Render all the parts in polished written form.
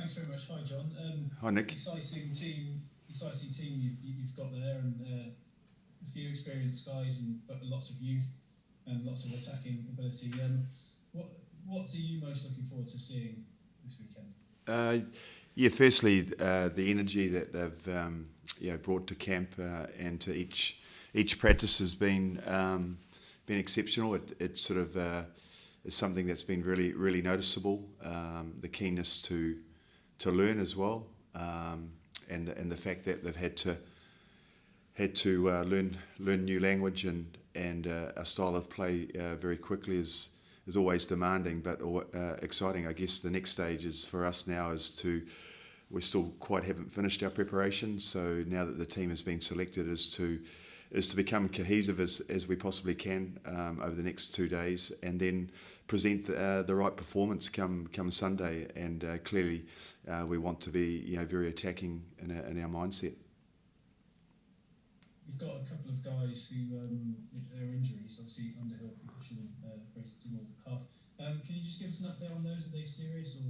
Thanks very much. Hi, John. Hi, Nick. Exciting team you've got there, and a few experienced guys, but lots of youth and lots of attacking ability. What are you most looking forward to seeing this weekend? Firstly, the energy that they've brought to camp and to each practice has been exceptional. It's sort of is something that's been really noticeable. The keenness to learn as well, and the fact that they've had to learn new language and a style of play very quickly is always demanding, but exciting. I guess the next stage is for us now we still quite haven't finished our preparation. So now that the team has been selected, is to become cohesive as we possibly can over the next 2 days, and then present the right performance come Sunday. And clearly, we want to be very attacking in our mindset. You've got a couple of guys who their injuries, obviously Underhill concussion, Fraser Timor calf. Can you just give us an update on those? Are they serious or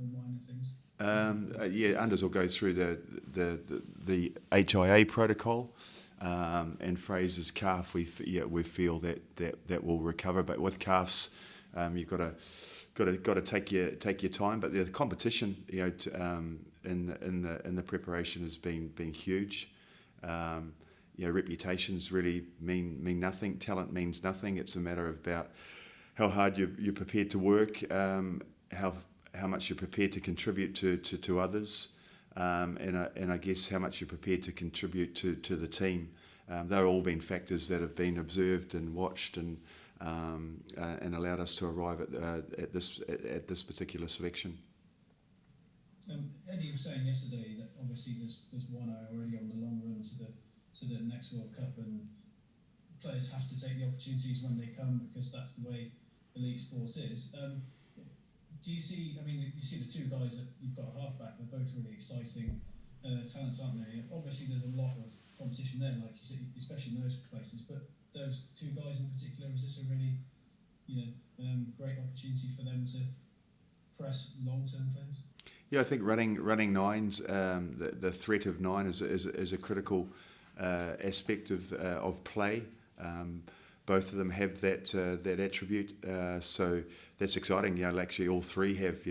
minor things? Unders will go through the HIA protocol. And Fraser's calf, we feel that will recover. But with calves, you've got to take your time. But the competition, in the preparation has been huge. Reputations really mean nothing. Talent means nothing. It's a matter of about how hard you're prepared to work, how much you're prepared to contribute to others. And I guess how much you're prepared to contribute to the team. They're all been factors that have been observed and watched and allowed us to arrive at this particular selection. Eddie was saying yesterday that obviously there's 1 hour already on the long run to the next World Cup, and players have to take the opportunities when they come, because that's the way elite sport is. Do you see? I mean, you see the two guys that you've got a halfback. They're both really exciting talents, aren't they? Obviously, there's a lot of competition there, like you said, especially in those places. But those two guys in particular, is this a really, great opportunity for them to press long-term claims? Yeah, I think running nines, the threat of nine is a critical aspect of play. Both of them have that attribute, so that's exciting. Actually, all three have.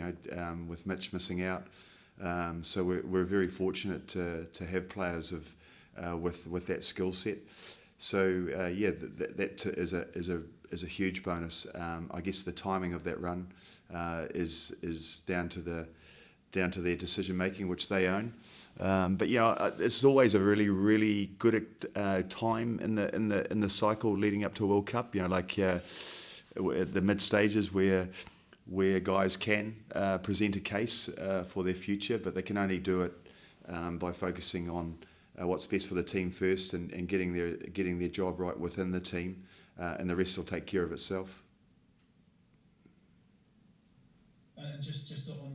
With Mitch missing out, so we're very fortunate to have players with that skill set. So that is a huge bonus. I guess the timing of that run is down to their decision making, which they own. But it's always a really good time in the cycle leading up to a World Cup. At the mid stages where guys can present a case for their future, but they can only do it by focusing on what's best for the team first and getting their job right within the team, and the rest will take care of itself. And just on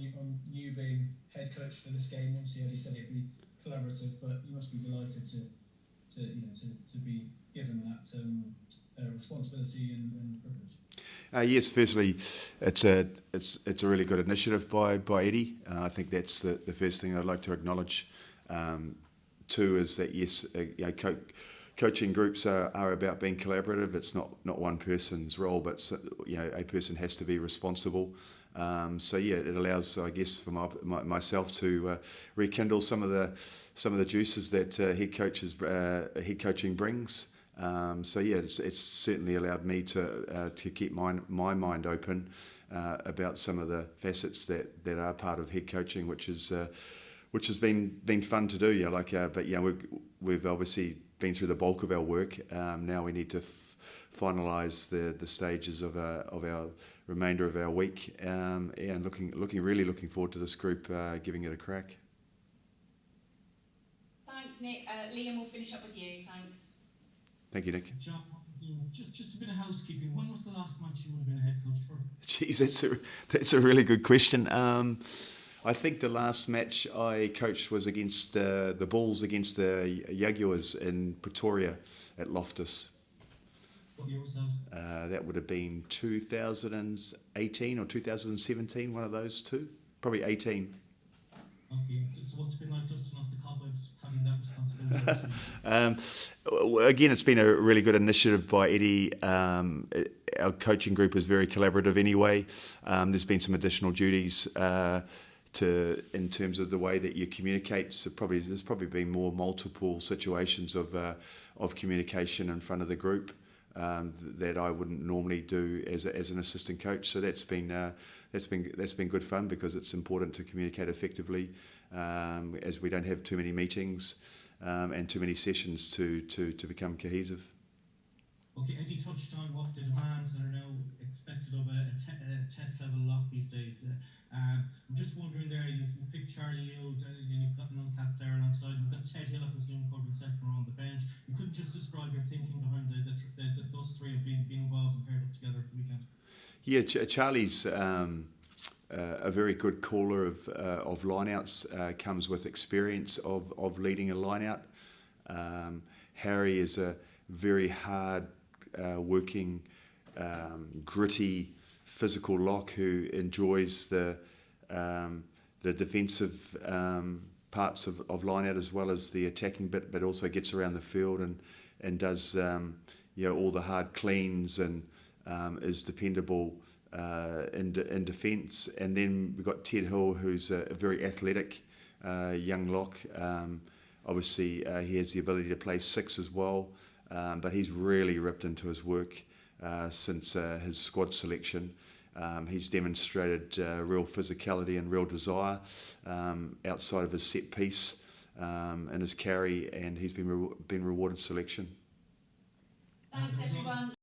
you being head coach for this game, obviously Eddie said it'd be collaborative, but you must be delighted to be given that responsibility and privilege. Yes, firstly, it's a really good initiative by Eddie. I think that's the first thing I'd like to acknowledge. Two is that yes, coaching groups are about being collaborative. It's not one person's role, but a person has to be responsible. It allows, I guess, for myself to rekindle some of the juices that head coaching brings. It's certainly allowed me to keep my mind open about some of the facets that are part of head coaching, which has been fun to do. We've obviously been through the bulk of our work. Now we need to finalise the stages of our remainder of our week, and looking forward to this group giving it a crack. Thanks, Nick. Liam will finish up with you. Thanks. Thank you, Nick. John, just a bit of housekeeping. When was the last match you would have been a head coach for? Jeez, that's a really good question. I think the last match I coached was against the Bulls against the Jaguars in Pretoria at Loftus. What year was that? That would have been 2018 or 2017, one of those two. Probably 18. Okay, so what's it been like dusting off the cobwebs, having that responsibility? This Again, it's been a really good initiative by Eddie. Our coaching group is very collaborative anyway. There's been some additional duties in terms of the way that you communicate. So there's probably been more multiple situations of communication in front of the group that I wouldn't normally do as an assistant coach. So that's been good fun, because it's important to communicate effectively, as we don't have too many meetings and too many sessions to become cohesive. Okay, Eddie touched on what the demands are now expected of a test level lock these days. I'm just wondering there, you've picked Charlie Eels and you've got an uncapped player alongside. You've got Ted Hill up as doing covering second row on the bench. You couldn't just describe your thinking behind those three have been involved and paired up together for the weekend? Yeah, Charlie's a very good caller of lineouts. Comes with experience of leading a lineout. Harry is a very hard working, gritty, physical lock who enjoys the defensive parts of lineout as well as the attacking bit, but also gets around the field and does all the hard cleans and is dependable in defence. And then we've got Ted Hill, who's a very athletic young lock. Obviously, he has the ability to play six as well, but he's really ripped into his work since his squad selection. He's demonstrated real physicality and real desire outside of his set piece and his carry, and he's been rewarded selection. Thanks everyone.